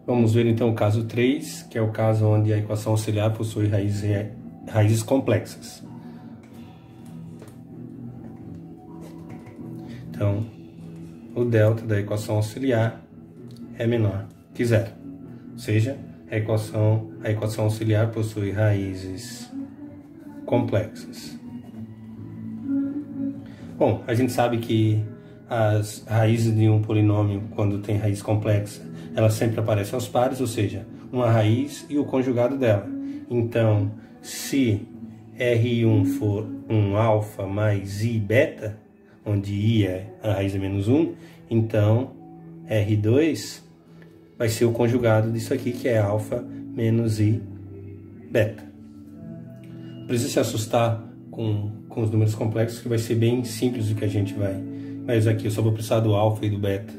Vamos ver então o caso 3, que é o caso onde a equação auxiliar possui raízes complexas. Então, o delta da equação auxiliar é menor que zero. Ou seja, a equação auxiliar possui raízes complexas. Bom, a gente sabe que as raízes de um polinômio, quando tem raiz complexa, elas sempre aparecem aos pares, ou seja, uma raiz e o conjugado dela. Então, se R1 for um alfa mais I beta, onde I é a raiz de menos 1, então R2 vai ser o conjugado disso aqui, que é alfa menos I beta. Não precisa se assustar com os números complexos, que vai ser bem simples o que a gente vai usar aqui. Eu só vou precisar do alfa e do beta.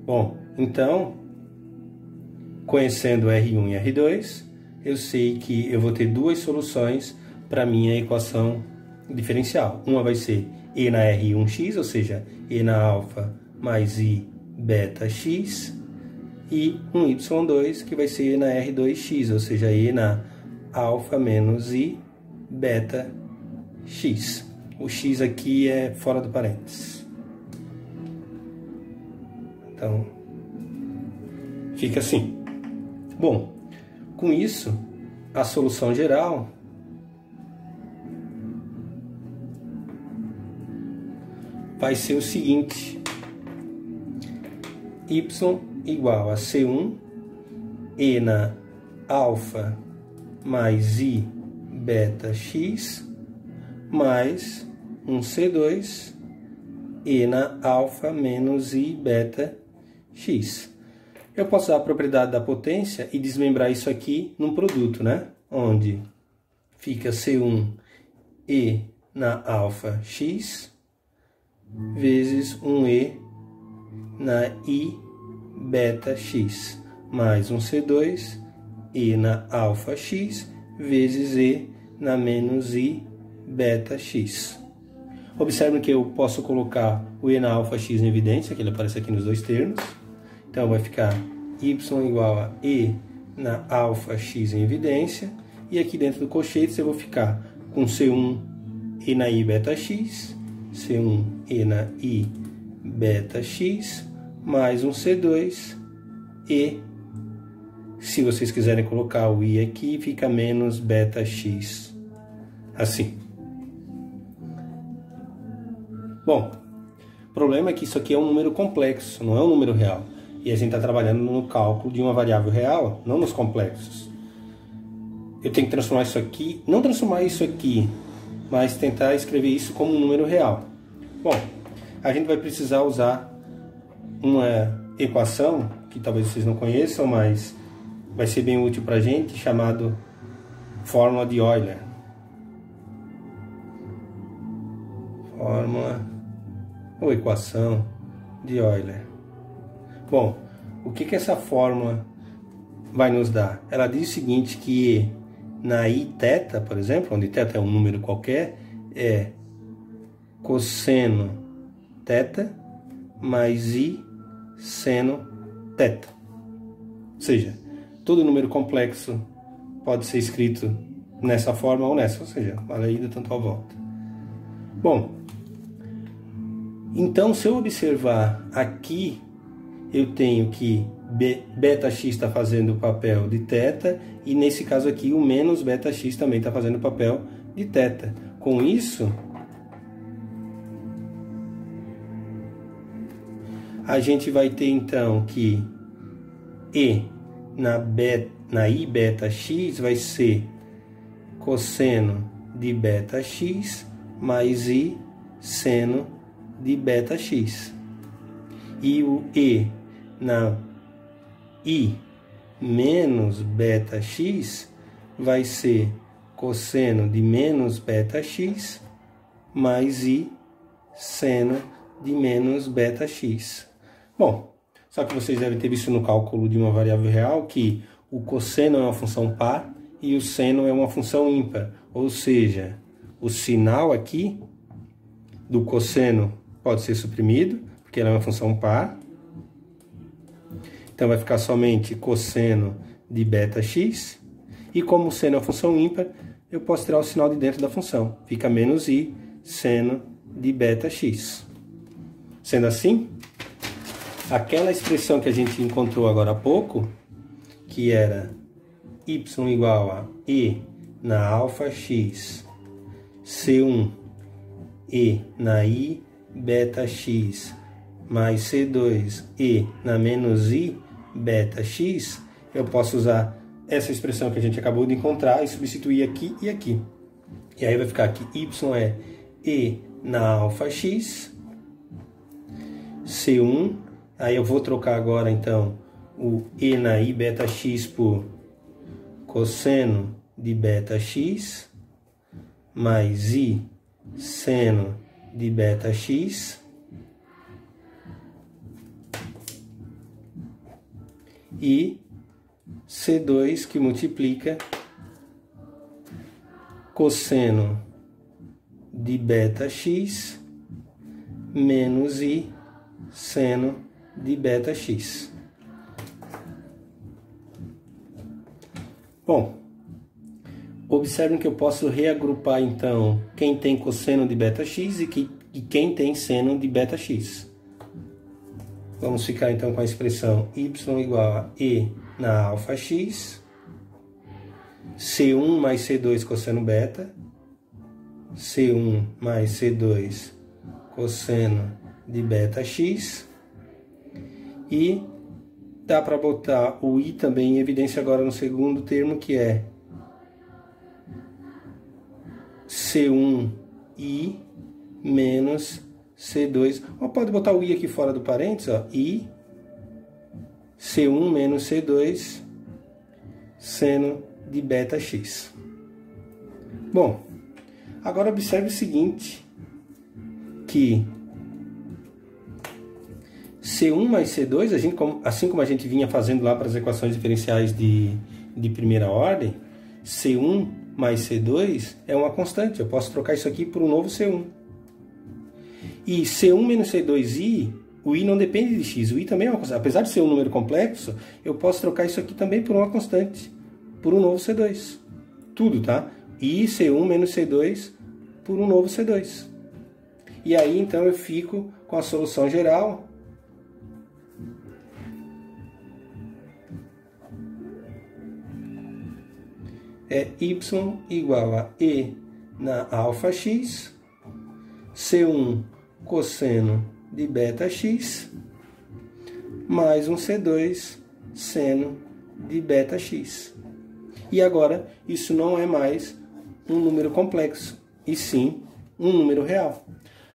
Bom, então, conhecendo R1 e R2, eu sei que eu vou ter duas soluções para a minha equação diferencial. Uma vai ser E na R1x, ou seja, E na alfa mais I beta x, e um y2 que vai ser E na R2x, ou seja, E na alfa menos I beta x. O x aqui é fora do parênteses. Então, fica assim. Bom, com isso, a solução geral vai ser o seguinte: y igual a C1, E na alfa mais I beta x, mais um C2, E na alfa menos I beta x. Eu posso usar a propriedade da potência e desmembrar isso aqui num produto, né? Onde fica C1 E na alfa x vezes 1E na I beta x, mais um C2 E na alfa x vezes E na menos I beta x. Observe que eu posso colocar o E na alfa x em evidência, que ele aparece aqui nos dois termos. Então vai ficar y igual a E na alfa x em evidência. E aqui dentro do colchete eu vou ficar com C1 E na I beta x, C1 E na I beta x, mais um C2 E, se vocês quiserem colocar o I aqui, fica menos beta x. Assim. Bom, o problema é que isso aqui é um número complexo, não é um número real. E a gente está trabalhando no cálculo de uma variável real, não nos complexos. Eu tenho que transformar isso aqui, não transformar isso aqui, mas tentar escrever isso como um número real. Bom, a gente vai precisar usar uma equação, que talvez vocês não conheçam, mas vai ser bem útil para a gente, chamado fórmula de Euler. Fórmula ou equação de Euler. Bom, o que essa fórmula vai nos dar? Ela diz o seguinte, que E na I θ, por exemplo, onde θ é um número qualquer, é cosseno θ mais I seno θ. Ou seja, todo número complexo pode ser escrito nessa forma ou nessa, ou seja, vale a ida tanto a volta. Bom, então se eu observar aqui, eu tenho que beta x está fazendo o papel de θ, e nesse caso aqui o menos beta x também está fazendo o papel de θ. Com isso, a gente vai ter então que E na I beta x vai ser cosseno de beta x mais I seno de beta x. E o E na I menos beta x vai ser cosseno de menos beta x mais I seno de menos beta x. Bom, só que vocês devem ter visto no cálculo de uma variável real que o cosseno é uma função par e o seno é uma função ímpar. Ou seja, o sinal aqui do cosseno pode ser suprimido, porque ela é uma função par. Então vai ficar somente cosseno de beta x. E como o seno é uma função ímpar, eu posso tirar o sinal de dentro da função. Fica menos i seno de beta x. Sendo assim, aquela expressão que a gente encontrou agora há pouco, que era y igual a e na alfa x, C1 e na i beta x, mais C2 e na menos i beta x, eu posso usar essa expressão que a gente acabou de encontrar e substituir aqui e aqui. E aí vai ficar aqui y é e na alfa x, C1, aí eu vou trocar agora então o e na i beta x por cosseno de beta x, mais i seno de beta x, e C2 que multiplica cosseno de beta x menos i seno de beta x. Bom, observem que eu posso reagrupar então quem tem cosseno de beta x e quem tem seno de beta x. Vamos ficar então com a expressão y igual a e na alfa x, C1 mais C2 cosseno beta, C1 mais C2 cosseno de beta x, e dá para botar o i também em evidência agora no segundo termo, que é C1i menos C2. Ou pode botar o i aqui fora do parênteses, ó, i C1 menos C2 seno de beta x. Bom, agora observe o seguinte, que C1 mais C2, assim como a gente vinha fazendo lá para as equações diferenciais de primeira ordem, C1 mais C2 é uma constante. Eu posso trocar isso aqui por um novo C1. E C1 menos C2i, o i não depende de x, o i também é uma constante. Apesar de ser um número complexo, eu posso trocar isso aqui também por uma constante, por um novo C2. Tudo, tá? I C1 menos C2 por um novo C2. E aí, então, eu fico com a solução geral. É y igual a e na alfa x, C1 cosseno de beta x, mais um C2 seno de beta x. E agora, isso não é mais um número complexo, e sim um número real.